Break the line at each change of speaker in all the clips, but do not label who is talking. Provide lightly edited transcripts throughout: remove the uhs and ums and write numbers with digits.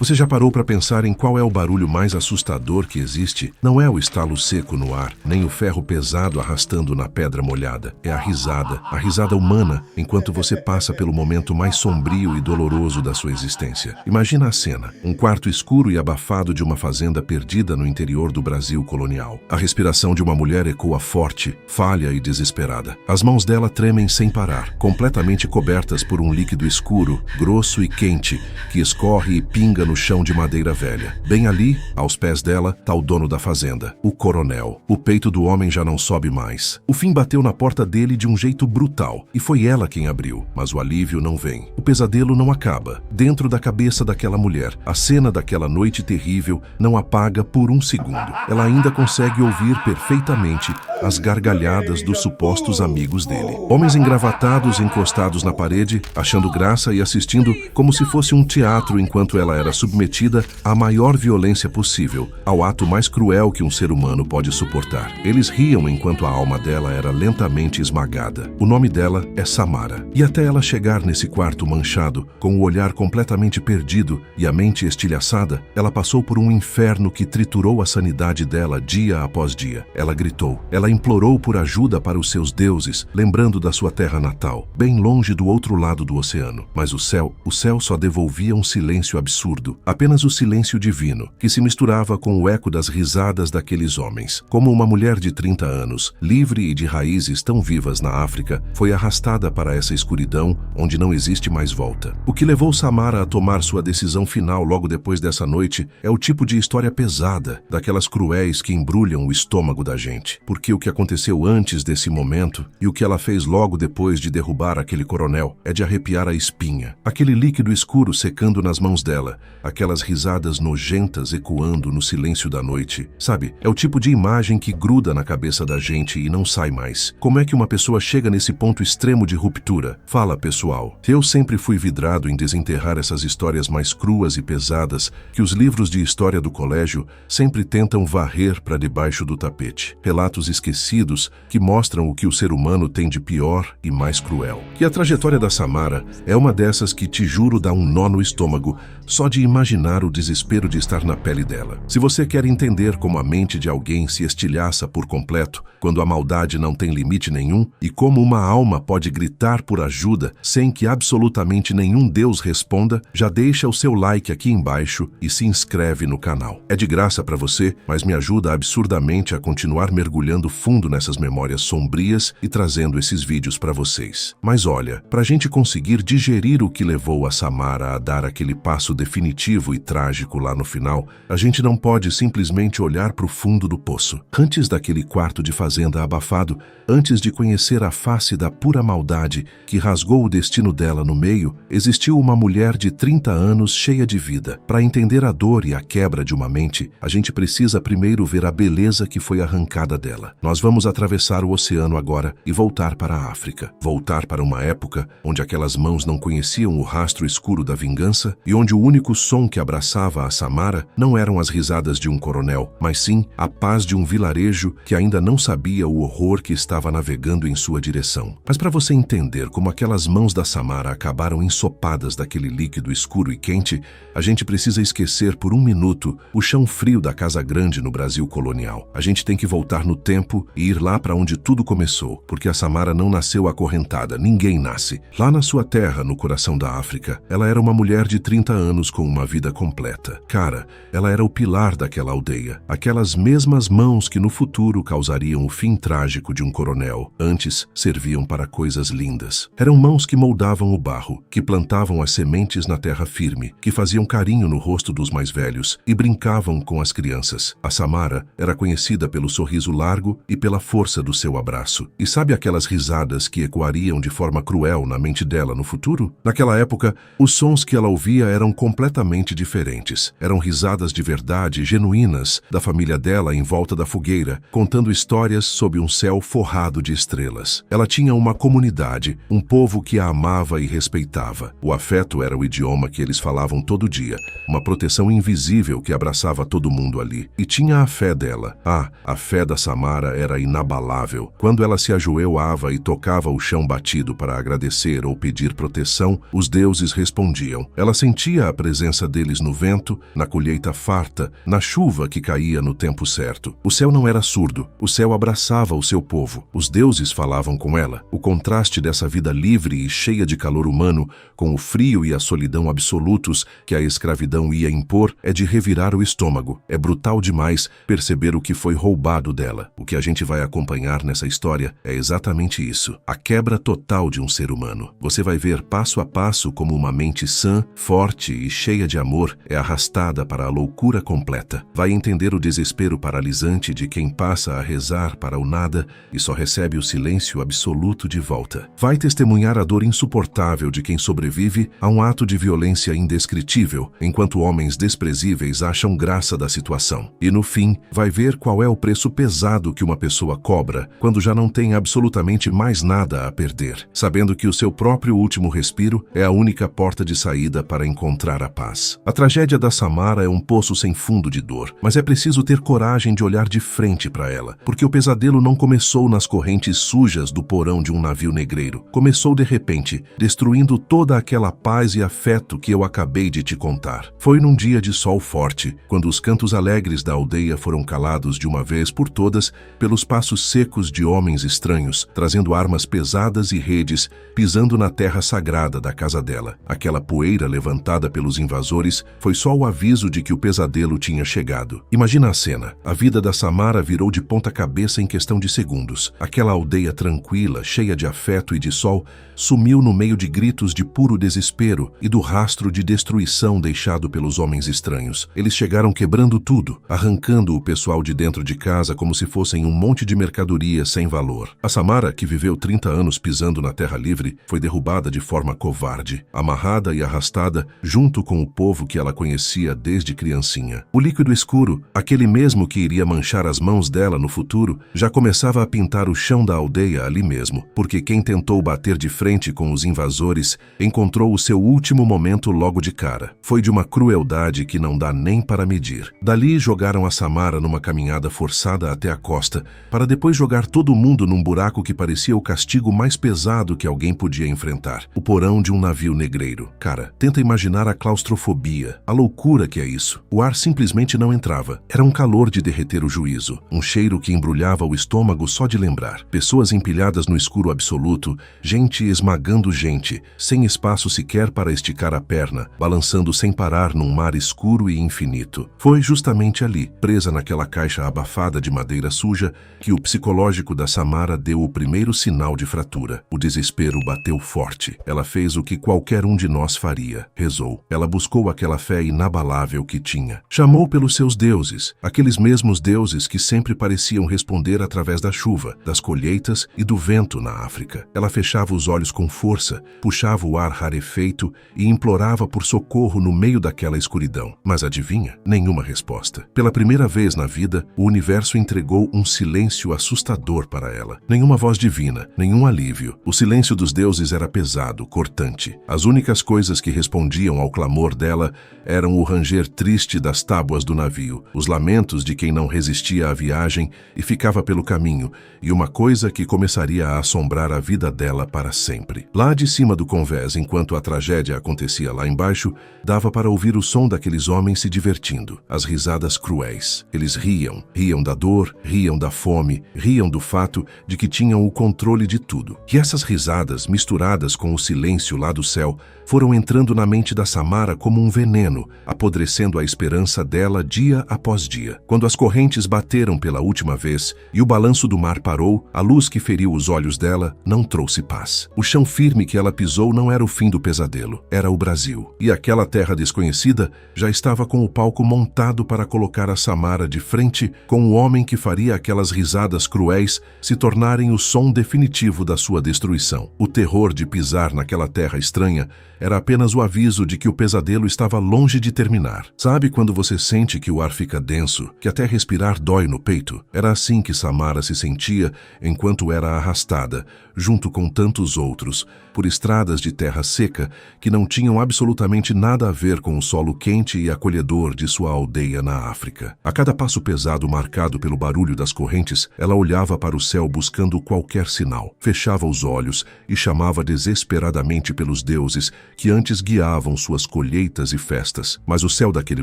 Você já parou para pensar em qual é o barulho mais assustador que existe? Não é o estalo seco no ar, nem o ferro pesado arrastando na pedra molhada. É a risada humana, enquanto você passa pelo momento mais sombrio e doloroso da sua existência. Imagina a cena: um quarto escuro e abafado de uma fazenda perdida no interior do Brasil colonial. A respiração de uma mulher ecoa forte, falha e desesperada. As mãos dela tremem sem parar, completamente cobertas por um líquido escuro, grosso e quente, que escorre e pinga no chão de madeira velha. Bem ali, aos pés dela, está o dono da fazenda, o coronel. O peito do homem já não sobe mais. O fim bateu na porta dele de um jeito brutal, e foi ela quem abriu, mas o alívio não vem. O pesadelo não acaba. Dentro da cabeça daquela mulher, a cena daquela noite terrível não apaga por um segundo. Ela ainda consegue ouvir perfeitamente as gargalhadas dos supostos amigos dele. Homens engravatados encostados na parede, achando graça e assistindo como se fosse um teatro enquanto ela era submetida à maior violência possível, ao ato mais cruel que um ser humano pode suportar. Eles riam enquanto a alma dela era lentamente esmagada. O nome dela é Samara. E até ela chegar nesse quarto manchado, com o olhar completamente perdido e a mente estilhaçada, ela passou por um inferno que triturou a sanidade dela dia após dia. Ela gritou. Ela implorou por ajuda para os seus deuses, lembrando da sua terra natal, bem longe do outro lado do oceano. Mas o céu só devolvia um silêncio absurdo, apenas o silêncio divino, que se misturava com o eco das risadas daqueles homens. Como uma mulher de 30 anos, livre e de raízes tão vivas na África, foi arrastada para essa escuridão onde não existe mais volta. O que levou Samara a tomar sua decisão final logo depois dessa noite é o tipo de história pesada, daquelas cruéis que embrulham o estômago da gente. Porque o que aconteceu antes desse momento e o que ela fez logo depois de derrubar aquele coronel é de arrepiar a espinha. Aquele líquido escuro secando nas mãos dela, aquelas risadas nojentas ecoando no silêncio da noite. Sabe, é o tipo de imagem que gruda na cabeça da gente e não sai mais. Como é que uma pessoa chega nesse ponto extremo de ruptura? Fala, pessoal. Eu sempre fui vidrado em desenterrar essas histórias mais cruas e pesadas que os livros de história do colégio sempre tentam varrer para debaixo do tapete. Relatos esquecidos que mostram o que o ser humano tem de pior e mais cruel. E a trajetória da Samara é uma dessas que, te juro, dá um nó no estômago só de imaginar o desespero de estar na pele dela. Se você quer entender como a mente de alguém se estilhaça por completo quando a maldade não tem limite nenhum e como uma alma pode gritar por ajuda sem que absolutamente nenhum Deus responda, já deixa o seu like aqui embaixo e se inscreve no canal. É de graça para você, mas me ajuda absurdamente a continuar mergulhando fundo nessas memórias sombrias e trazendo esses vídeos para vocês. Mas olha, para a gente conseguir digerir o que levou a Samara a dar aquele passo definitivo e trágico lá no final, a gente não pode simplesmente olhar para o fundo do poço. Antes daquele quarto de fazenda abafado, antes de conhecer a face da pura maldade que rasgou o destino dela no meio, existiu uma mulher de 30 anos cheia de vida. Para entender a dor e a quebra de uma mente, a gente precisa primeiro ver a beleza que foi arrancada dela. Nós vamos atravessar o oceano agora e voltar para a África. Voltar para uma época onde aquelas mãos não conheciam o rastro escuro da vingança e onde o único som que abraçava a Samara não eram as risadas de um coronel, mas sim a paz de um vilarejo que ainda não sabia o horror que estava navegando em sua direção. Mas para você entender como aquelas mãos da Samara acabaram ensopadas daquele líquido escuro e quente, a gente precisa esquecer por um minuto o chão frio da Casa Grande no Brasil colonial. A gente tem que voltar no tempo e ir lá para onde tudo começou, porque a Samara não nasceu acorrentada, ninguém nasce. Lá na sua terra, no coração da África, ela era uma mulher de 30 anos com uma vida completa. Cara, ela era o pilar daquela aldeia. Aquelas mesmas mãos que no futuro causariam o fim trágico de um coronel, antes serviam para coisas lindas. Eram mãos que moldavam o barro, que plantavam as sementes na terra firme, que faziam carinho no rosto dos mais velhos e brincavam com as crianças. A Samara era conhecida pelo sorriso largo e pela força do seu abraço. E sabe aquelas risadas que ecoariam de forma cruel na mente dela no futuro? Naquela época, os sons que ela ouvia eram completamente diferentes. Eram risadas de verdade, genuínas, da família dela em volta da fogueira, contando histórias sob um céu forrado de estrelas. Ela tinha uma comunidade, um povo que a amava e respeitava. O afeto era o idioma que eles falavam todo dia, uma proteção invisível que abraçava todo mundo ali. E tinha a fé dela. A fé da Samara era inabalável. Quando ela se ajoelhava e tocava o chão batido para agradecer ou pedir proteção, os deuses respondiam. Ela sentia a presença esperança deles no vento, na colheita farta, na chuva que caía no tempo certo. O céu não era surdo, o céu abraçava o seu povo. Os deuses falavam com ela. O contraste dessa vida livre e cheia de calor humano, com o frio e a solidão absolutos que a escravidão ia impor, é de revirar o estômago. É brutal demais perceber o que foi roubado dela. O que a gente vai acompanhar nessa história é exatamente isso. A quebra total de um ser humano. Você vai ver passo a passo como uma mente sã, forte e cheia de amor é arrastada para a loucura completa. Vai entender o desespero paralisante de quem passa a rezar para o nada e só recebe o silêncio absoluto de volta. Vai testemunhar a dor insuportável de quem sobrevive a um ato de violência indescritível, enquanto homens desprezíveis acham graça da situação. E no fim, vai ver qual é o preço pesado que uma pessoa cobra quando já não tem absolutamente mais nada a perder, sabendo que o seu próprio último respiro é a única porta de saída para encontrar a paz. A tragédia da Samara é um poço sem fundo de dor, mas é preciso ter coragem de olhar de frente para ela, porque o pesadelo não começou nas correntes sujas do porão de um navio negreiro. Começou de repente, destruindo toda aquela paz e afeto que eu acabei de te contar. Foi num dia de sol forte, quando os cantos alegres da aldeia foram calados de uma vez por todas pelos passos secos de homens estranhos, trazendo armas pesadas e redes, pisando na terra sagrada da casa dela. Aquela poeira levantada pelos invasores foi só o aviso de que o pesadelo tinha chegado. Imagina a cena. A vida da Samara virou de ponta cabeça em questão de segundos. Aquela aldeia tranquila, cheia de afeto e de sol, sumiu no meio de gritos de puro desespero e do rastro de destruição deixado pelos homens estranhos. Eles chegaram quebrando tudo, arrancando o pessoal de dentro de casa como se fossem um monte de mercadoria sem valor. A Samara, que viveu 30 anos pisando na terra livre, foi derrubada de forma covarde, amarrada e arrastada junto com o povo que ela conhecia desde criancinha. O líquido escuro, aquele mesmo que iria manchar as mãos dela no futuro, já começava a pintar o chão da aldeia ali mesmo, porque quem tentou bater de frente com os invasores encontrou o seu último momento logo de cara. Foi de uma crueldade que não dá nem para medir. Dali jogaram a Samara numa caminhada forçada até a costa, para depois jogar todo mundo num buraco que parecia o castigo mais pesado que alguém podia enfrentar. O porão de um navio negreiro. Cara, tenta imaginar a claustrofobia, a loucura que é isso. O ar simplesmente não entrava. Era um calor de derreter o juízo, um cheiro que embrulhava o estômago só de lembrar. Pessoas empilhadas no escuro absoluto, gente esmagando gente, sem espaço sequer para esticar a perna, balançando sem parar num mar escuro e infinito. Foi justamente ali, presa naquela caixa abafada de madeira suja, que o psicológico da Samara deu o primeiro sinal de fratura. O desespero bateu forte. Ela fez o que qualquer um de nós faria. Rezou. Ela buscou aquela fé inabalável que tinha. Chamou pelos seus deuses, aqueles mesmos deuses que sempre pareciam responder através da chuva, das colheitas e do vento na África. Ela fechava os olhos com força, puxava o ar rarefeito e implorava por socorro no meio daquela escuridão. Mas adivinha? Nenhuma resposta. Pela primeira vez na vida, o universo entregou um silêncio assustador para ela. Nenhuma voz divina, nenhum alívio. O silêncio dos deuses era pesado, cortante. As únicas coisas que respondiam ao clamor dela eram o ranger triste das tábuas do navio, os lamentos de quem não resistia à viagem e ficava pelo caminho, e uma coisa que começaria a assombrar a vida dela para sempre. Lá de cima do convés, enquanto a tragédia acontecia lá embaixo, dava para ouvir o som daqueles homens se divertindo, as risadas cruéis. Eles riam, riam da dor, riam da fome, riam do fato de que tinham o controle de tudo. E essas risadas, misturadas com o silêncio lá do céu, foram entrando na mente da Samara como um veneno, apodrecendo a esperança dela dia após dia. Quando as correntes bateram pela última vez e o balanço do mar parou, a luz que feriu os olhos dela não trouxe paz. O chão firme que ela pisou não era o fim do pesadelo, era o Brasil. E aquela terra desconhecida já estava com o palco montado para colocar a Samara de frente com o homem que faria aquelas risadas cruéis se tornarem o som definitivo da sua destruição. O terror de pisar naquela terra estranha era apenas o aviso de que o pesadelo estava longe de terminar. Sabe quando você sente que o ar fica denso, que até respirar dói no peito? Era assim que Samara se sentia enquanto era arrastada, junto com tantos outros, por estradas de terra seca que não tinham absolutamente nada a ver com o solo quente e acolhedor de sua aldeia na África. A cada passo pesado marcado pelo barulho das correntes, ela olhava para o céu buscando qualquer sinal, fechava os olhos e chamava desesperadamente pelos deuses que antes guiavam suas colheitas colheitas e festas, mas o céu daquele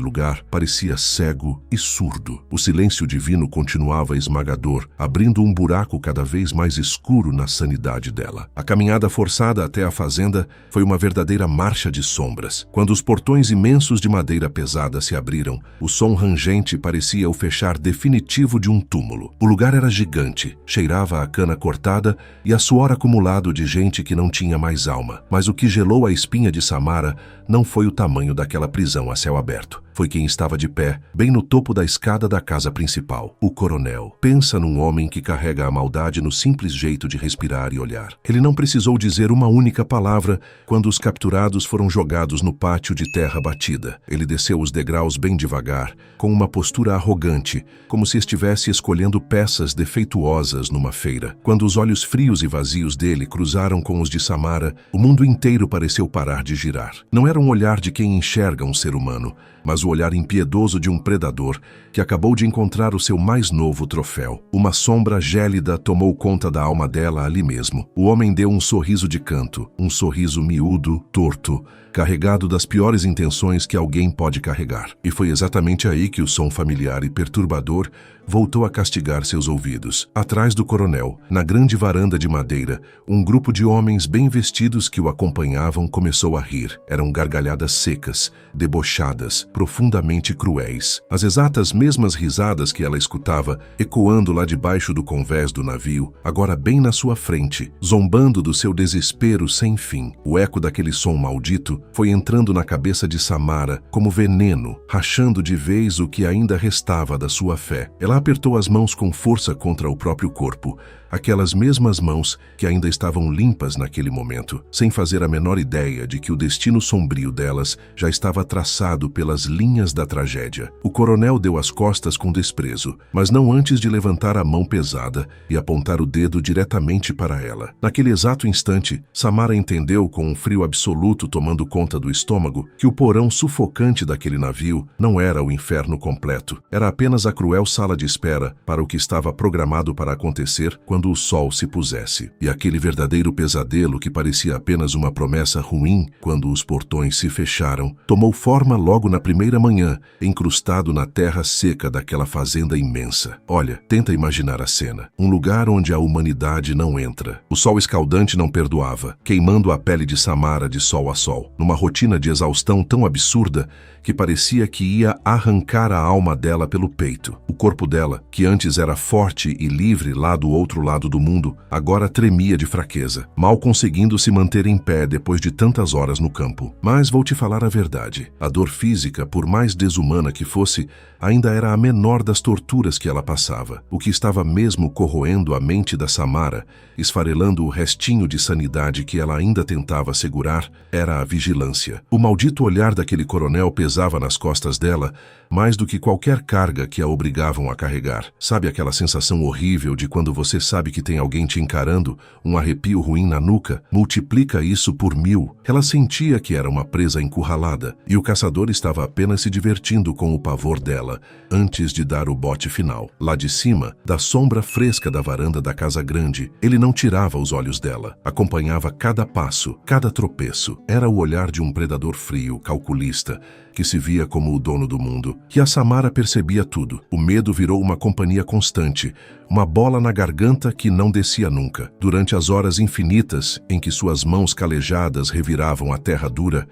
lugar parecia cego e surdo. O silêncio divino continuava esmagador, abrindo um buraco cada vez mais escuro na sanidade dela. A caminhada forçada até a fazenda foi uma verdadeira marcha de sombras. Quando os portões imensos de madeira pesada se abriram, o som rangente parecia o fechar definitivo de um túmulo. O lugar era gigante, cheirava a cana cortada e a suor acumulado de gente que não tinha mais alma. Mas o que gelou a espinha de Samara não foi o tamanho daquela prisão a céu aberto. Foi quem estava de pé, bem no topo da escada da casa principal, o coronel. Pensa num homem que carrega a maldade no simples jeito de respirar e olhar. Ele não precisou dizer uma única palavra quando os capturados foram jogados no pátio de terra batida. Ele desceu os degraus bem devagar, com uma postura arrogante, como se estivesse escolhendo peças defeituosas numa feira. Quando os olhos frios e vazios dele cruzaram com os de Samara, o mundo inteiro pareceu parar de girar. Não era um olhar de quem enxerga um ser humano, mas o olhar impiedoso de um predador que acabou de encontrar o seu mais novo troféu. Uma sombra gélida tomou conta da alma dela ali mesmo. O homem deu um sorriso de canto, um sorriso miúdo, torto, carregado das piores intenções que alguém pode carregar. E foi exatamente aí que o som familiar e perturbador voltou a castigar seus ouvidos. Atrás do coronel, na grande varanda de madeira, um grupo de homens bem vestidos que o acompanhavam começou a rir. Eram gargalhadas secas, debochadas, profundamente cruéis. As exatas mesmas risadas que ela escutava, ecoando lá debaixo do convés do navio, agora bem na sua frente, zombando do seu desespero sem fim. O eco daquele som maldito foi entrando na cabeça de Samara como veneno, rachando de vez o que ainda restava da sua fé. Ela apertou as mãos com força contra o próprio corpo, aquelas mesmas mãos que ainda estavam limpas naquele momento, sem fazer a menor ideia de que o destino sombrio delas já estava traçado pelas linhas da tragédia. O coronel deu as costas com desprezo, mas não antes de levantar a mão pesada e apontar o dedo diretamente para ela. Naquele exato instante, Samara entendeu, com um frio absoluto tomando conta do estômago, que o porão sufocante daquele navio não era o inferno completo, era apenas a cruel sala de espera para o que estava programado para acontecer quando o sol se pusesse. E aquele verdadeiro pesadelo que parecia apenas uma promessa ruim quando os portões se fecharam, tomou forma logo na primeira manhã, encrustado na terra seca daquela fazenda imensa. Olha, tenta imaginar a cena. Um lugar onde a humanidade não entra. O sol escaldante não perdoava, queimando a pele de Samara de sol a sol, numa rotina de exaustão tão absurda que parecia que ia arrancar a alma dela pelo peito. O corpo dela, que antes era forte e livre lá do outro lado do mundo, agora tremia de fraqueza, mal conseguindo se manter em pé depois de tantas horas no campo. Mas vou te falar a verdade. A dor física, por mais desumana que fosse, ainda era a menor das torturas que ela passava. O que estava mesmo corroendo a mente da Samara, esfarelando o restinho de sanidade que ela ainda tentava segurar, era a vigilância. O maldito olhar daquele coronel pesava nas costas dela mais do que qualquer carga que a obrigavam a carregar. Sabe aquela sensação horrível de quando você sabe que tem alguém te encarando, um arrepio ruim na nuca? Multiplica isso por 1000. Ela sentia que era uma presa encurralada, e o caçador estava apenas se divertindo com o pavor dela, antes de dar o bote final. Lá de cima, da sombra fresca da varanda da casa grande, ele não tirava os olhos dela. Acompanhava cada passo, cada tropeço. Era o olhar de um predador frio, calculista, que se via como o dono do mundo. E a Samara percebia tudo. O medo virou uma companhia constante, uma bola na garganta que não descia nunca. Durante as horas infinitas em que suas mãos calejadas reviravam a terra dura,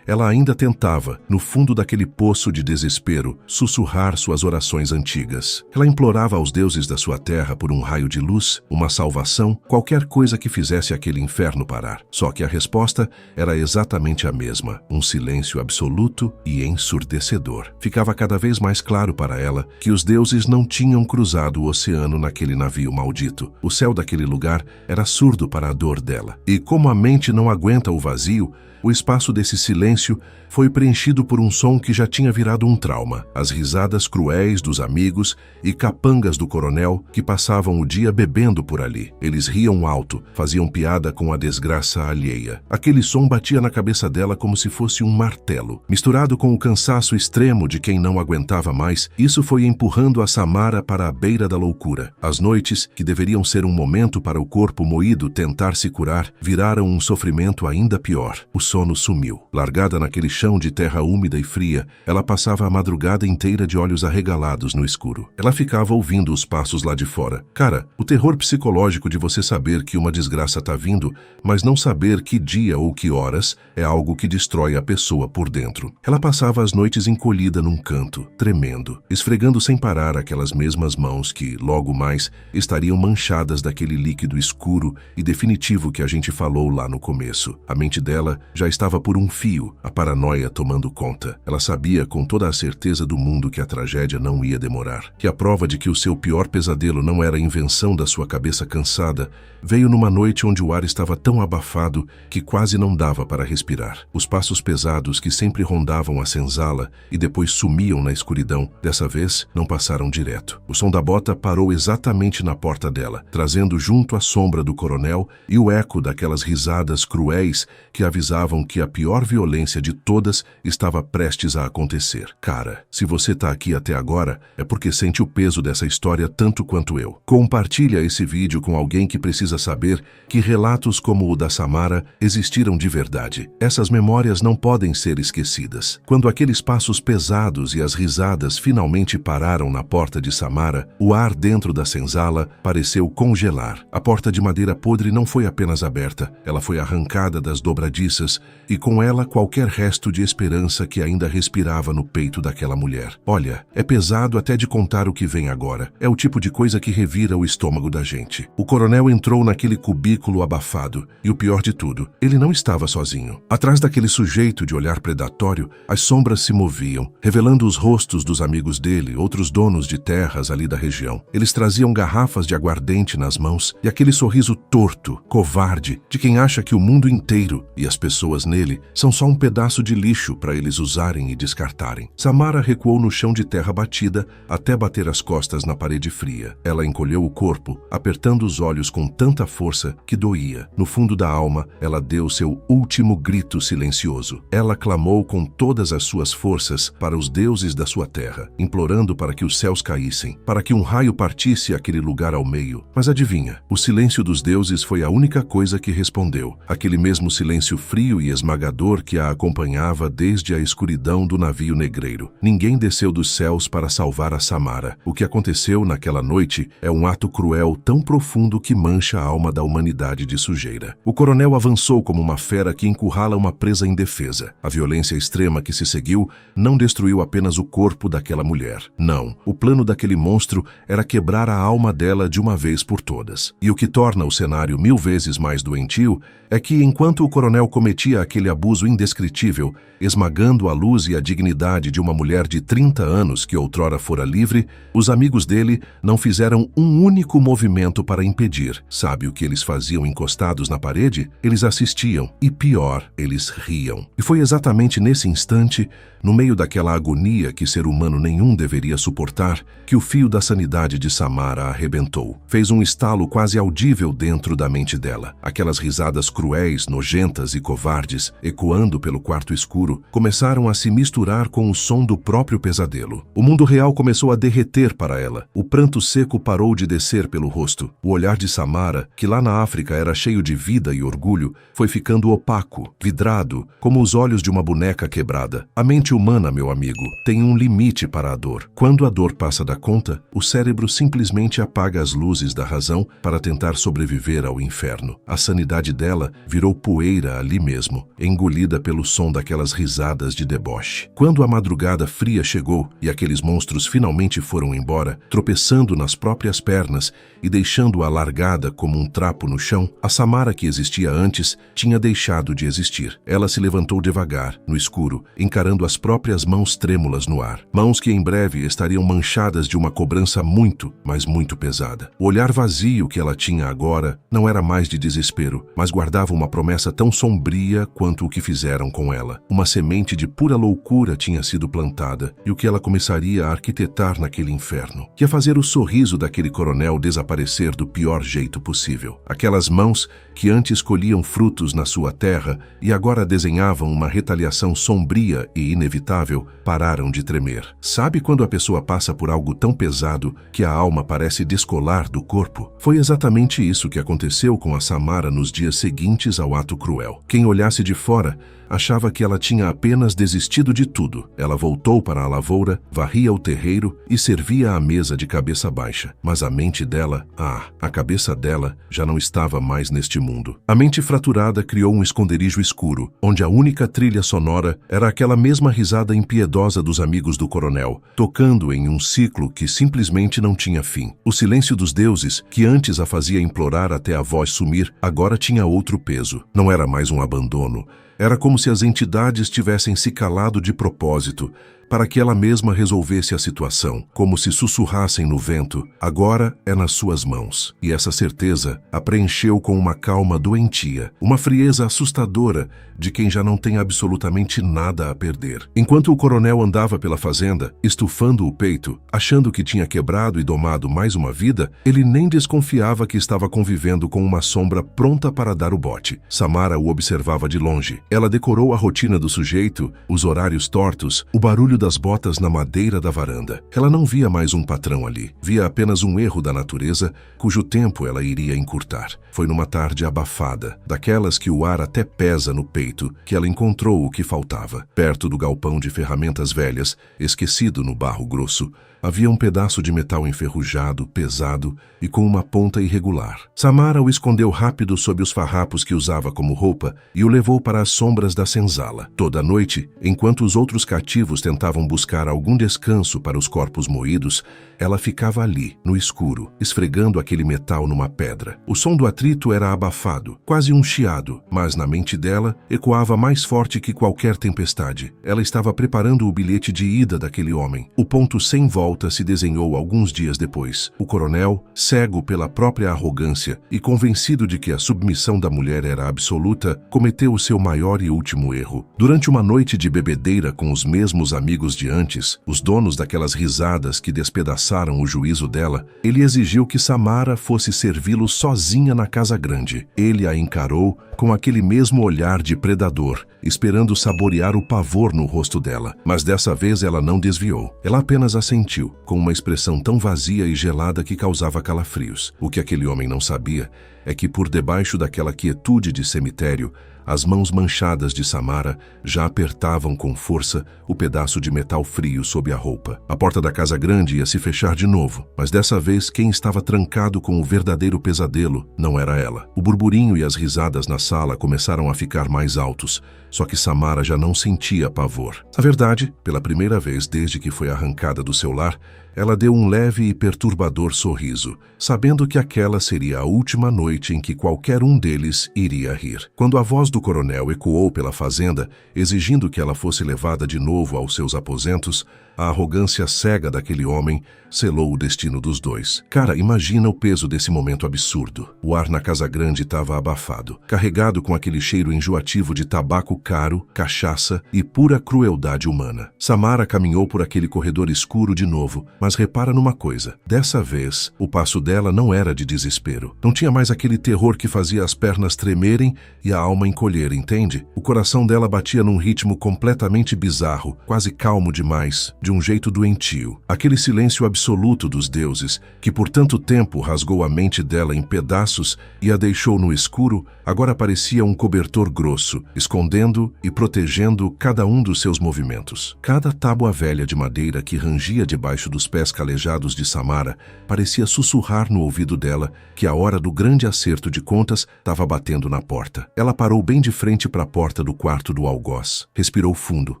ela ainda tentava, no fundo daquele poço de desespero, sussurrar suas orações antigas. Ela implorava aos deuses da sua terra por um raio de luz, uma salvação, qualquer coisa que fizesse aquele inferno parar. Só que a resposta era exatamente a mesma, um silêncio absoluto e ensurdecedor. Ficava cada vez mais claro para ela que os deuses não tinham cruzado o oceano naquele navio maldito. O céu daquele lugar era surdo para a dor dela. E como a mente não aguenta o vazio, o espaço desse silêncio foi preenchido por um som que já tinha virado um trauma. As risadas cruéis dos amigos e capangas do coronel que passavam o dia bebendo por ali. Eles riam alto, faziam piada com a desgraça alheia. Aquele som batia na cabeça dela como se fosse um martelo. Misturado com o cansaço extremo de quem não aguentava mais, isso foi empurrando a Samara para a beira da loucura. As noites, que deveriam ser um momento para o corpo moído tentar se curar, viraram um sofrimento ainda pior. O sono sumiu. Largada naquele chão de terra úmida e fria, ela passava a madrugada inteira de olhos arregalados no escuro. Ela ficava ouvindo os passos lá de fora. Cara, o terror psicológico de você saber que uma desgraça tá vindo, mas não saber que dia ou que horas, é algo que destrói a pessoa por dentro. Ela passava as noites encolhida num canto, tremendo, esfregando sem parar aquelas mesmas mãos que, logo mais, estariam manchadas daquele líquido escuro e definitivo que a gente falou lá no começo. A mente dela já estava por um fio, a paranoia tomando conta. Ela sabia com toda a certeza do mundo que a tragédia não ia demorar, que a prova de que o seu pior pesadelo não era invenção da sua cabeça cansada, veio numa noite onde o ar estava tão abafado que quase não dava para respirar. Os passos pesados que sempre rondavam a senzala e depois sumiam na escuridão, dessa vez não passaram direto. O som da bota parou exatamente na porta dela, trazendo junto a sombra do coronel e o eco daquelas risadas cruéis que avisavam que a pior violência de todas estava prestes a acontecer. Cara, se você tá aqui até agora, é porque sente o peso dessa história tanto quanto eu. Compartilha esse vídeo com alguém que precisa saber que relatos como o da Samara existiram de verdade. Essas memórias não podem ser esquecidas. Quando aqueles passos pesados e as risadas finalmente pararam na porta de Samara, o ar dentro da senzala pareceu congelar. A porta de madeira podre não foi apenas aberta, ela foi arrancada das dobradiças e com ela qualquer resto de esperança que ainda respirava no peito daquela mulher. Olha, é pesado até de contar o que vem agora. É o tipo de coisa que revira o estômago da gente. O coronel entrou naquele cubículo abafado e o pior de tudo, ele não estava sozinho. Atrás daquele sujeito de olhar predatório, as sombras se moviam, revelando os rostos dos amigos dele, outros donos de terras ali da região. Eles traziam garrafas de aguardente nas mãos e aquele sorriso torto, covarde, de quem acha que o mundo inteiro e as pessoas nele são só um pedaço de lixo para eles usarem e descartarem. Samara recuou no chão de terra batida até bater as costas na parede fria. Ela encolheu o corpo, apertando os olhos com tanta força que doía. No fundo da alma, ela deu seu último grito silencioso. Ela clamou com todas as suas forças para os deuses da sua terra, implorando para que os céus caíssem, para que um raio partisse aquele lugar ao meio. Mas adivinha, o silêncio dos deuses foi a única coisa que respondeu. Aquele mesmo silêncio frio e esmagador que a acompanhava desde a escuridão do navio negreiro. Ninguém desceu dos céus para salvar a Samara. O que aconteceu naquela noite é um ato cruel tão profundo que mancha a alma da humanidade de sujeira. O coronel avançou como uma fera que encurrala uma presa indefesa. A violência extrema que se seguiu não destruiu apenas o corpo daquela mulher. Não, o plano daquele monstro era quebrar a alma dela de uma vez por todas. E o que torna o cenário 1000 vezes mais doentio é que, enquanto o coronel cometia aquele abuso indescritível, esmagando a luz e a dignidade de uma mulher de 30 anos que outrora fora livre, os amigos dele não fizeram um único movimento para impedir. Sabe o que eles faziam encostados na parede? Eles assistiam e, pior, eles riam. E foi exatamente nesse instante, no meio daquela agonia que ser humano nenhum deveria suportar, que o fio da sanidade de Samara arrebentou. Fez um estalo quase audível dentro da mente dela. Aquelas risadas cruéis, nojentas e covardes, ecoando pelo quarto escuro, começaram a se misturar com o som do próprio pesadelo. O mundo real começou a derreter para ela. O pranto seco parou de descer pelo rosto. O olhar de Samara, que lá na África era cheio de vida e orgulho, foi ficando opaco, vidrado, como os olhos de uma boneca quebrada. A mente humana, meu amigo, tem um limite para a dor. Quando a dor passa da conta, o cérebro simplesmente apaga as luzes da razão para tentar sobreviver ao inferno. A sanidade dela virou poeira ali mesmo, engolida pelo som daquelas risadas de deboche. Quando a madrugada fria chegou e aqueles monstros finalmente foram embora, tropeçando nas próprias pernas e deixando-a largada como um trapo no chão, a Samara que existia antes tinha deixado de existir. Ela se levantou devagar, no escuro, encarando as próprias mãos trêmulas no ar. Mãos que em breve estariam manchadas de uma cobrança muito, mas muito pesada. O olhar vazio que ela tinha agora não era mais de desespero, mas guardava uma promessa tão sombria quanto o que fizeram com ela. Uma semente de pura loucura tinha sido plantada, e o que ela começaria a arquitetar naquele inferno, que ia fazer o sorriso daquele coronel desaparecer do pior jeito possível. Aquelas mãos que antes colhiam frutos na sua terra e agora desenhavam uma retaliação sombria e inevitável, pararam de tremer. Sabe quando a pessoa passa por algo tão pesado que a alma parece descolar do corpo? Foi exatamente isso que aconteceu com a Samara nos dias seguintes ao ato cruel. Quem olhasse de fora Achava que ela tinha apenas desistido de tudo. Ela voltou para a lavoura, varria o terreiro e servia à mesa de cabeça baixa. Mas a mente dela, a cabeça dela, já não estava mais neste mundo. A mente fraturada criou um esconderijo escuro, onde a única trilha sonora era aquela mesma risada impiedosa dos amigos do coronel, tocando em um ciclo que simplesmente não tinha fim. O silêncio dos deuses, que antes a fazia implorar até a voz sumir, agora tinha outro peso. Não era mais um abandono. Era como se as entidades tivessem se calado de propósito, para que ela mesma resolvesse a situação, como se sussurrassem no vento. Agora é nas suas mãos. E essa certeza a preencheu com uma calma doentia, uma frieza assustadora de quem já não tem absolutamente nada a perder. Enquanto o coronel andava pela fazenda, estufando o peito, achando que tinha quebrado e domado mais uma vida, ele nem desconfiava que estava convivendo com uma sombra pronta para dar o bote. Samara o observava de longe. Ela decorou a rotina do sujeito, os horários tortos, o barulho das botas na madeira da varanda. Ela não via mais um patrão ali. Via apenas um erro da natureza, cujo tempo ela iria encurtar. Foi numa tarde abafada, daquelas que o ar até pesa no peito, que ela encontrou o que faltava. Perto do galpão de ferramentas velhas, esquecido no barro grosso, havia um pedaço de metal enferrujado, pesado e com uma ponta irregular. Samara o escondeu rápido sob os farrapos que usava como roupa e o levou para as sombras da senzala. Toda noite, enquanto os outros cativos tentavam buscar algum descanso para os corpos moídos, ela ficava ali, no escuro, esfregando aquele metal numa pedra. O som do atrito era abafado, quase um chiado, mas na mente dela ecoava mais forte que qualquer tempestade. Ela estava preparando o bilhete de ida daquele homem. O ponto sem volta se desenhou alguns dias depois. O coronel, cego pela própria arrogância e convencido de que a submissão da mulher era absoluta, cometeu o seu maior e último erro. Durante uma noite de bebedeira com os mesmos amigos de antes, os donos daquelas risadas que despedaçaram o juízo dela, ele exigiu que Samara fosse servi-lo sozinha na casa grande. Ele a encarou com aquele mesmo olhar de predador, esperando saborear o pavor no rosto dela. Mas dessa vez ela não desviou. Ela apenas assentiu, com uma expressão tão vazia e gelada que causava calafrios. O que aquele homem não sabia é que por debaixo daquela quietude de cemitério, as mãos manchadas de Samara já apertavam com força o pedaço de metal frio sob a roupa. A porta da casa grande ia se fechar de novo, mas dessa vez quem estava trancado com o verdadeiro pesadelo não era ela. O burburinho e as risadas na sala começaram a ficar mais altos, só que Samara já não sentia pavor. Na verdade, pela primeira vez desde que foi arrancada do seu lar, ela deu um leve e perturbador sorriso, sabendo que aquela seria a última noite em que qualquer um deles iria rir. Quando a voz do coronel ecoou pela fazenda, exigindo que ela fosse levada de novo aos seus aposentos, a arrogância cega daquele homem selou o destino dos dois. Cara, imagina o peso desse momento absurdo. O ar na casa grande estava abafado, carregado com aquele cheiro enjoativo de tabaco caro, cachaça e pura crueldade humana. Samara caminhou por aquele corredor escuro de novo, mas repara numa coisa. Dessa vez, o passo dela não era de desespero. Não tinha mais aquele terror que fazia as pernas tremerem e a alma encolher, entende? O coração dela batia num ritmo completamente bizarro, quase calmo demais, de um jeito doentio. Aquele silêncio absoluto dos deuses, que por tanto tempo rasgou a mente dela em pedaços e a deixou no escuro, agora parecia um cobertor grosso, escondendo e protegendo cada um dos seus movimentos. Cada tábua velha de madeira que rangia debaixo dos pés calejados de Samara parecia sussurrar no ouvido dela que a hora do grande acerto de contas estava batendo na porta. Ela parou bem de frente para a porta do quarto do algoz. Respirou fundo,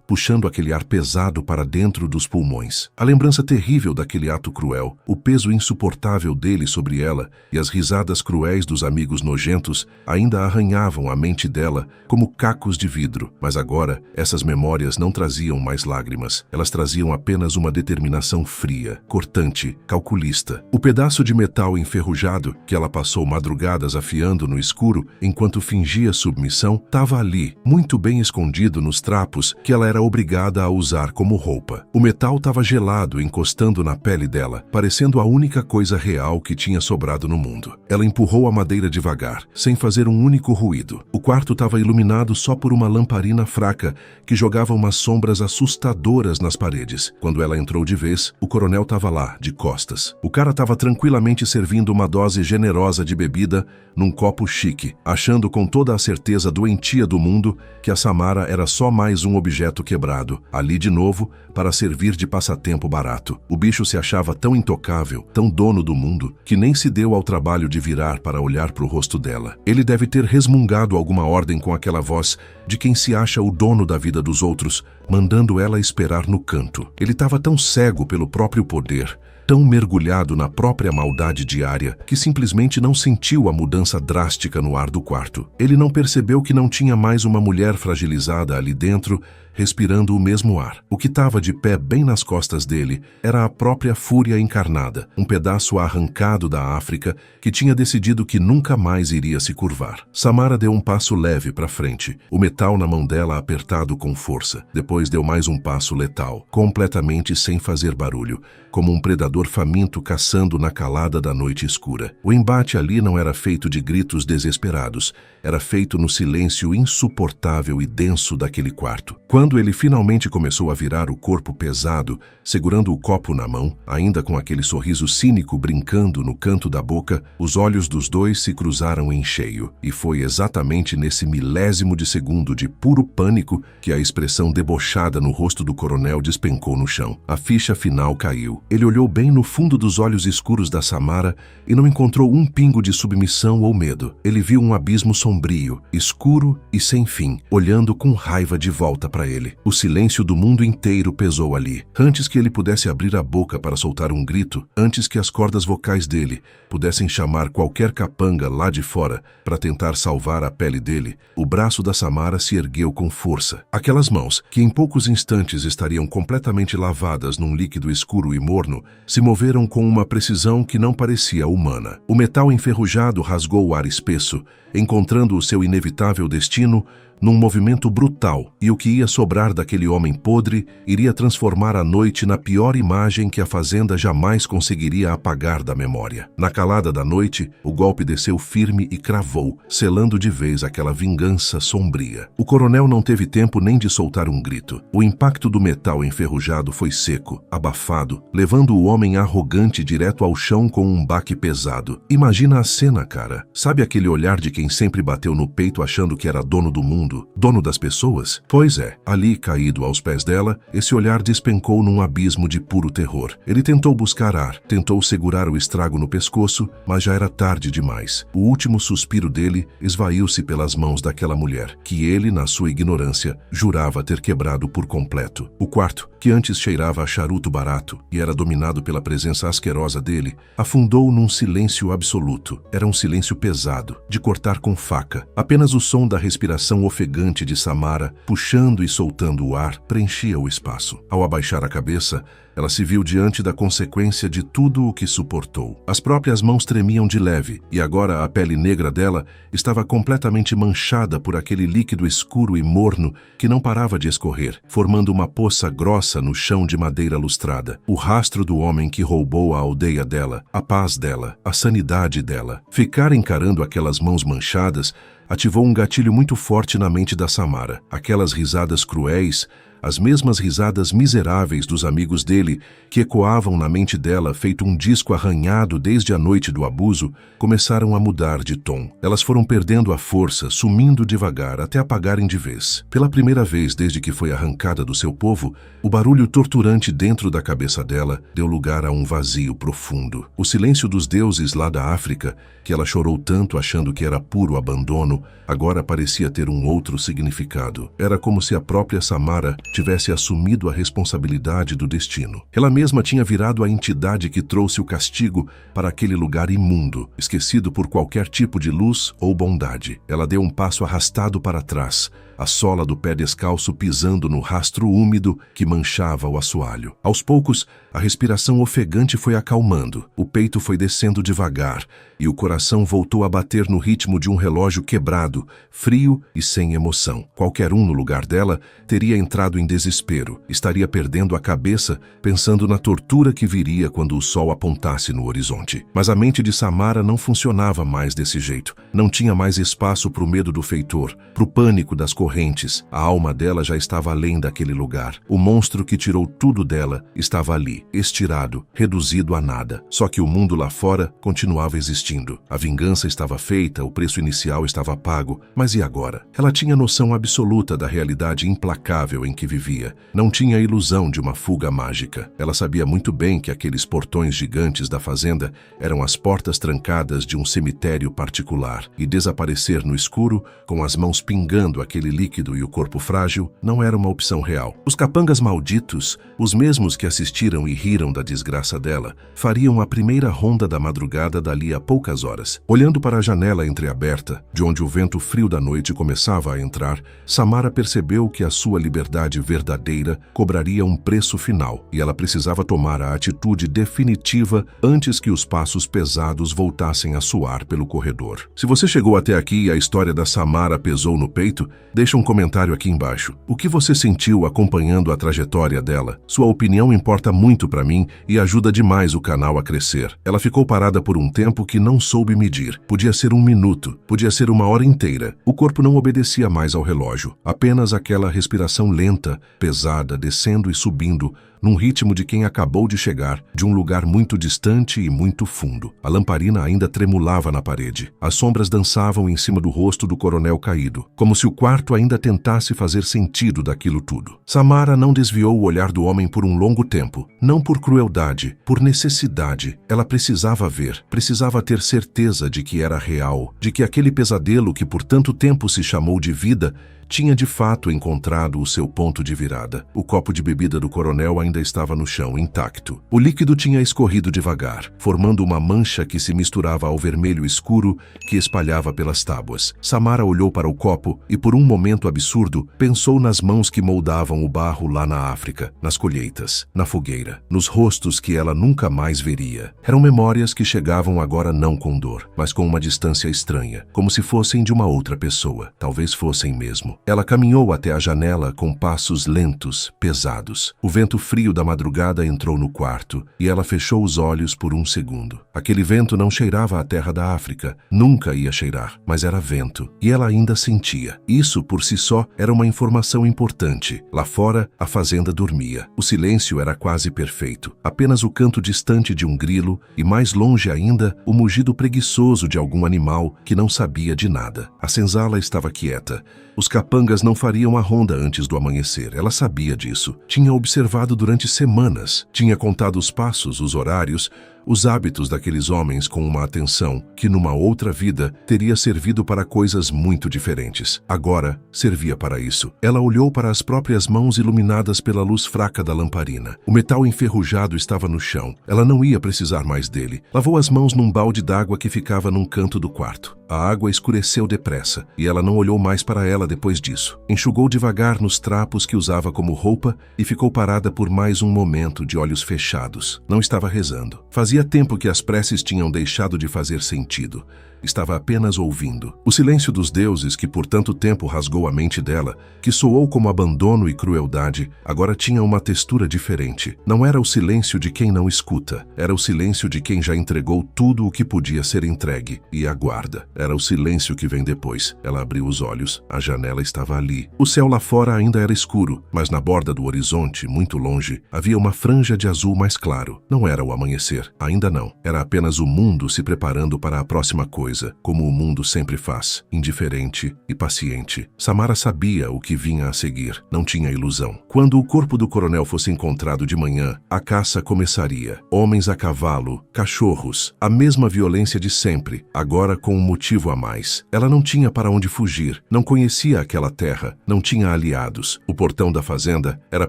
puxando aquele ar pesado para dentro dos pulmões. A lembrança terrível daquele ato cruel, o peso insuportável dele sobre ela e as risadas cruéis dos amigos nojentos ainda arranhavam a mente dela como cacos de vidro. Mas agora, essas memórias não traziam mais lágrimas. Elas traziam apenas uma determinação fria, cortante, calculista. O pedaço de metal enferrujado que ela passou madrugadas afiando no escuro enquanto fingia submissão estava ali, muito bem escondido nos trapos que ela era obrigada a usar como roupa. O metal estava gelado, encostando na pele dela, parecendo a única coisa real que tinha sobrado no mundo. Ela empurrou a madeira devagar, sem fazer um único ruído. O quarto estava iluminado só por uma lamparina fraca que jogava umas sombras assustadoras nas paredes. Quando ela entrou de vez, o coronel estava lá, de costas. O cara estava tranquilamente servindo uma dose generosa de bebida num copo chique, achando com toda a certeza doentia do mundo que a Samara era só mais um objeto quebrado, ali de novo, para servir de passatempo barato. O bicho se achava tão intocável, tão dono do mundo, que nem se deu ao trabalho de virar para olhar para o rosto dela. Ele deve ter resmungado alguma ordem com aquela voz de quem se acha o dono da vida dos outros, mandando ela esperar no canto. Ele estava tão cego pelo próprio poder, tão mergulhado na própria maldade diária, que simplesmente não sentiu a mudança drástica no ar do quarto. Ele não percebeu que não tinha mais uma mulher fragilizada ali dentro, respirando o mesmo ar. O que estava de pé bem nas costas dele era a própria fúria encarnada, um pedaço arrancado da África que tinha decidido que nunca mais iria se curvar. Samara deu um passo leve para frente, o metal na mão dela apertado com força. Depois deu mais um passo letal, completamente sem fazer barulho, como um predador faminto caçando na calada da noite escura. O embate ali não era feito de gritos desesperados, era feito no silêncio insuportável e denso daquele quarto. Quando ele finalmente começou a virar o corpo pesado, segurando o copo na mão, ainda com aquele sorriso cínico brincando no canto da boca, os olhos dos dois se cruzaram em cheio. E foi exatamente nesse milésimo de segundo de puro pânico que a expressão debochada no rosto do coronel despencou no chão. A ficha final caiu. Ele olhou bem no fundo dos olhos escuros da Samara e não encontrou um pingo de submissão ou medo. Ele viu um abismo sombrio, escuro e sem fim, olhando com raiva de volta para ele. O silêncio do mundo inteiro pesou ali. Antes que ele pudesse abrir a boca para soltar um grito, antes que as cordas vocais dele pudessem chamar qualquer capanga lá de fora para tentar salvar a pele dele, o braço da Samara se ergueu com força. Aquelas mãos, que em poucos instantes estariam completamente lavadas num líquido escuro e morno, se moveram com uma precisão que não parecia humana. O metal enferrujado rasgou o ar espesso, encontrando o seu inevitável destino num movimento brutal, e o que ia sobrar daquele homem podre iria transformar a noite na pior imagem que a fazenda jamais conseguiria apagar da memória. Na calada da noite, o golpe desceu firme e cravou, selando de vez aquela vingança sombria. O coronel não teve tempo nem de soltar um grito. O impacto do metal enferrujado foi seco, abafado, levando o homem arrogante direto ao chão com um baque pesado. Imagina a cena, cara. Sabe aquele olhar de quem sempre bateu no peito achando que era dono do mundo, dono das pessoas? Pois é, ali, caído aos pés dela, esse olhar despencou num abismo de puro terror. Ele tentou buscar ar, tentou segurar o estrago no pescoço, mas já era tarde demais. O último suspiro dele esvaiu-se pelas mãos daquela mulher, que ele, na sua ignorância, jurava ter quebrado por completo. O quarto, que antes cheirava a charuto barato e era dominado pela presença asquerosa dele, afundou num silêncio absoluto. Era um silêncio pesado, de cortar com faca. Apenas o som da respiração ofegante de Samara, puxando e soltando o ar, preenchia o espaço. Ao abaixar a cabeça, ela se viu diante da consequência de tudo o que suportou. As próprias mãos tremiam de leve, e agora a pele negra dela estava completamente manchada por aquele líquido escuro e morno que não parava de escorrer, formando uma poça grossa no chão de madeira lustrada. O rastro do homem que roubou a aldeia dela, a paz dela, a sanidade dela. Ficar encarando aquelas mãos manchadas ativou um gatilho muito forte na mente da Samara. Aquelas risadas cruéis, as mesmas risadas miseráveis dos amigos dele, que ecoavam na mente dela feito um disco arranhado desde a noite do abuso, começaram a mudar de tom. Elas foram perdendo a força, sumindo devagar, até apagarem de vez. Pela primeira vez desde que foi arrancada do seu povo, o barulho torturante dentro da cabeça dela deu lugar a um vazio profundo. O silêncio dos deuses lá da África, que ela chorou tanto achando que era puro abandono, agora parecia ter um outro significado. Era como se a própria Samara tivesse assumido a responsabilidade do destino. Ela mesma tinha virado a entidade que trouxe o castigo para aquele lugar imundo, esquecido por qualquer tipo de luz ou bondade. Ela deu um passo arrastado para trás, a sola do pé descalço pisando no rastro úmido que manchava o assoalho. Aos poucos, a respiração ofegante foi acalmando, o peito foi descendo devagar e o coração voltou a bater no ritmo de um relógio quebrado, frio e sem emoção. Qualquer um no lugar dela teria entrado em desespero, estaria perdendo a cabeça pensando na tortura que viria quando o sol apontasse no horizonte. Mas a mente de Samara não funcionava mais desse jeito. Não tinha mais espaço para o medo do feitor, para o pânico das correntes. A alma dela já estava além daquele lugar. O monstro que tirou tudo dela estava ali, estirado, reduzido a nada. Só que o mundo lá fora continuava existindo. A vingança estava feita, o preço inicial estava pago. Mas e agora? Ela tinha noção absoluta da realidade implacável em que vivia. Não tinha a ilusão de uma fuga mágica. Ela sabia muito bem que aqueles portões gigantes da fazenda eram as portas trancadas de um cemitério particular, e desaparecer no escuro, com as mãos pingando aquele líquido e o corpo frágil, não era uma opção real. Os capangas malditos, os mesmos que assistiram e riram da desgraça dela, fariam a primeira ronda da madrugada dali a poucas horas. Olhando para a janela entreaberta, de onde o vento frio da noite começava a entrar, Samara percebeu que a sua liberdade verdadeira cobraria um preço final, e ela precisava tomar a atitude definitiva antes que os passos pesados voltassem a soar pelo corredor. Se você chegou até aqui e a história da Samara pesou no peito, deixa um comentário aqui embaixo. O que você sentiu acompanhando a trajetória dela? Sua opinião importa muito para mim e ajuda demais o canal a crescer. Ela ficou parada por um tempo que não soube medir. Podia ser 1 minuto, podia ser 1 hora inteira. O corpo não obedecia mais ao relógio. Apenas aquela respiração lenta, pesada, descendo e subindo, num ritmo de quem acabou de chegar, de um lugar muito distante e muito fundo. A lamparina ainda tremulava na parede. As sombras dançavam em cima do rosto do coronel caído, como se o quarto ainda tentasse fazer sentido daquilo tudo. Samara não desviou o olhar do homem por um longo tempo. Não por crueldade, por necessidade. Ela precisava ver, precisava ter certeza de que era real, de que aquele pesadelo que por tanto tempo se chamou de vida tinha de fato encontrado o seu ponto de virada. O copo de bebida do coronel ainda estava no chão, intacto. O líquido tinha escorrido devagar, formando uma mancha que se misturava ao vermelho escuro que espalhava pelas tábuas. Samara olhou para o copo e, por um momento absurdo, pensou nas mãos que moldavam o barro lá na África, nas colheitas, na fogueira, nos rostos que ela nunca mais veria. Eram memórias que chegavam agora não com dor, mas com uma distância estranha, como se fossem de uma outra pessoa. Talvez fossem mesmo. Ela caminhou até a janela com passos lentos, pesados. O vento frio da madrugada entrou no quarto e ela fechou os olhos por um segundo. Aquele vento não cheirava a terra da África, nunca ia cheirar, mas era vento, e ela ainda sentia. Isso, por si só, era uma informação importante. Lá fora, a fazenda dormia. O silêncio era quase perfeito. Apenas o canto distante de um grilo e, mais longe ainda, o mugido preguiçoso de algum animal que não sabia de nada. A senzala estava quieta. Os capangas não fariam a ronda antes do amanhecer. Ela sabia disso. Tinha observado durante semanas. Tinha contado os passos, os horários, os hábitos daqueles homens com uma atenção que, numa outra vida, teria servido para coisas muito diferentes. Agora, servia para isso. Ela olhou para as próprias mãos iluminadas pela luz fraca da lamparina. O metal enferrujado estava no chão. Ela não ia precisar mais dele. Lavou as mãos num balde d'água que ficava num canto do quarto. A água escureceu depressa, e ela não olhou mais para ela depois disso. Enxugou devagar nos trapos que usava como roupa e ficou parada por mais um momento de olhos fechados. Não estava rezando. Fazia tempo que as preces tinham deixado de fazer sentido. Estava apenas ouvindo. O silêncio dos deuses, que por tanto tempo rasgou a mente dela, que soou como abandono e crueldade, agora tinha uma textura diferente. Não era o silêncio de quem não escuta. Era o silêncio de quem já entregou tudo o que podia ser entregue e aguarda. Era o silêncio que vem depois. Ela abriu os olhos. A janela estava ali. O céu lá fora ainda era escuro, mas na borda do horizonte, muito longe, havia uma franja de azul mais claro. Não era o amanhecer. Ainda não. Era apenas o mundo se preparando para a próxima coisa, como o mundo sempre faz, indiferente e paciente. Samara sabia o que vinha a seguir. Não tinha ilusão. Quando o corpo do coronel fosse encontrado de manhã, a caça começaria. Homens a cavalo, cachorros, a mesma violência de sempre, agora com um motivo a mais. Ela não tinha para onde fugir, não conhecia aquela terra, não tinha aliados. O portão da fazenda era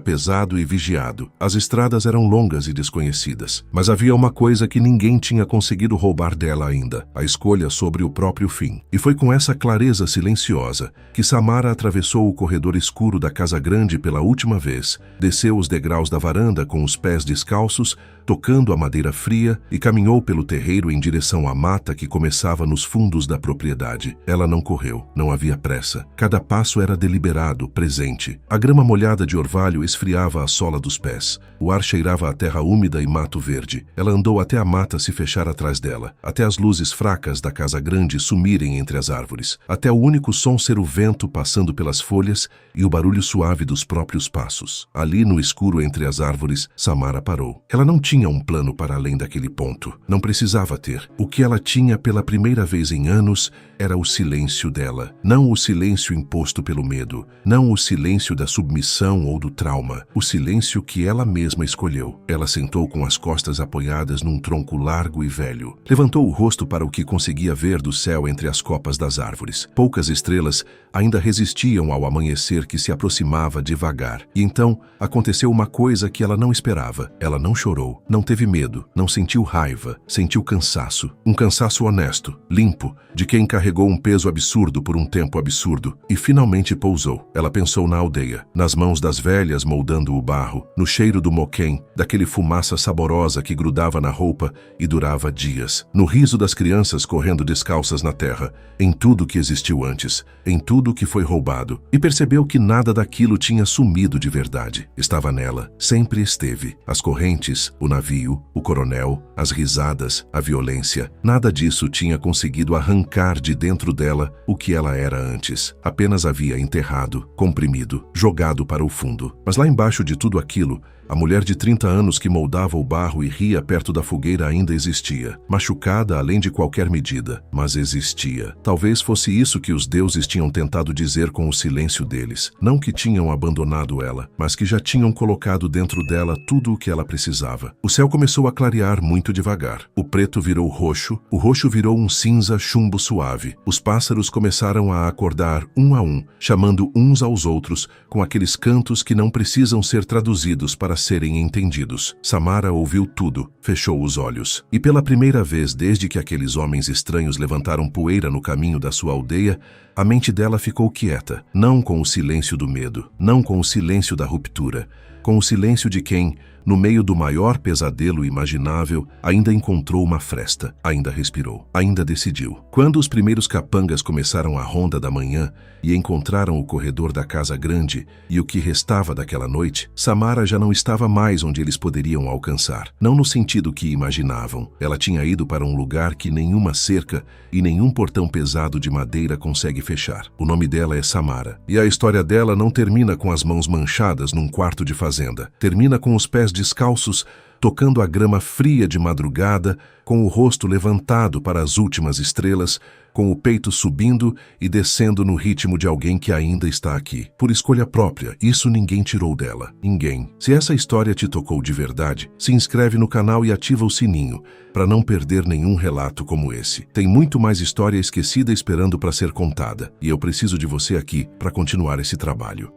pesado e vigiado. As estradas eram longas e desconhecidas. Mas havia uma coisa que ninguém tinha conseguido roubar dela ainda: a escolha sobre o próprio fim. E foi com essa clareza silenciosa que Samara atravessou o corredor escuro da casa grande pela última vez, desceu os degraus da varanda com os pés descalços, tocando a madeira fria, e caminhou pelo terreiro em direção à mata que começava nos fundos da propriedade. Ela não correu, não havia pressa. Cada passo era deliberado, presente. A grama molhada de orvalho esfriava a sola dos pés. O ar cheirava a terra úmida e mato verde. Ela andou até a mata se fechar atrás dela, até as luzes fracas da casa casa grande sumirem entre as árvores, até o único som ser o vento passando pelas folhas e o barulho suave dos próprios passos. Ali no escuro entre as árvores, Samara parou. Ela não tinha um plano para além daquele ponto. Não precisava ter. O que ela tinha pela primeira vez em anos era o silêncio dela. Não o silêncio imposto pelo medo. Não o silêncio da submissão ou do trauma. O silêncio que ela mesma escolheu. Ela sentou com as costas apoiadas num tronco largo e velho. Levantou o rosto para o que conseguia ver do céu entre as copas das árvores. Poucas estrelas ainda resistiam ao amanhecer que se aproximava devagar. E então aconteceu uma coisa que ela não esperava. Ela não chorou, não teve medo, não sentiu raiva, sentiu cansaço. Um cansaço honesto, limpo, de quem carregou um peso absurdo por um tempo absurdo e finalmente pousou. Ela pensou na aldeia, nas mãos das velhas moldando o barro, no cheiro do moquém, daquele fumaça saborosa que grudava na roupa e durava dias, no riso das crianças correndo descalças na terra, em tudo que existiu antes, em tudo que foi roubado, e percebeu que nada daquilo tinha sumido de verdade. Estava nela, sempre esteve. As correntes, o navio, o coronel, as risadas, a violência, nada disso tinha conseguido arrancar de dentro dela o que ela era antes. Apenas havia enterrado, comprimido, jogado para o fundo. Mas lá embaixo de tudo aquilo, a mulher de 30 anos que moldava o barro e ria perto da fogueira ainda existia, machucada além de qualquer medida, mas existia. Talvez fosse isso que os deuses tinham tentado dizer com o silêncio deles. Não que tinham abandonado ela, mas que já tinham colocado dentro dela tudo o que ela precisava. O céu começou a clarear muito devagar. O preto virou roxo, o roxo virou um cinza chumbo suave. Os pássaros começaram a acordar um a um, chamando uns aos outros, com aqueles cantos que não precisam ser traduzidos para serem entendidos. Samara ouviu tudo, fechou os olhos. E pela primeira vez desde que aqueles homens estranhos levantaram poeira no caminho da sua aldeia, a mente dela ficou quieta, não com o silêncio do medo, não com o silêncio da ruptura, com o silêncio de quem, no meio do maior pesadelo imaginável, ainda encontrou uma fresta, ainda respirou, ainda decidiu. Quando os primeiros capangas começaram a ronda da manhã e encontraram o corredor da casa grande e o que restava daquela noite, Samara já não estava mais onde eles poderiam alcançar. Não no sentido que imaginavam. Ela tinha ido para um lugar que nenhuma cerca e nenhum portão pesado de madeira consegue fechar. O nome dela é Samara. E a história dela não termina com as mãos manchadas num quarto de fazenda. Termina com os pés descalços, tocando a grama fria de madrugada, com o rosto levantado para as últimas estrelas, com o peito subindo e descendo no ritmo de alguém que ainda está aqui. Por escolha própria, isso ninguém tirou dela. Ninguém. Se essa história te tocou de verdade, se inscreve no canal e ativa o sininho, para não perder nenhum relato como esse. Tem muito mais história esquecida esperando para ser contada, e eu preciso de você aqui para continuar esse trabalho.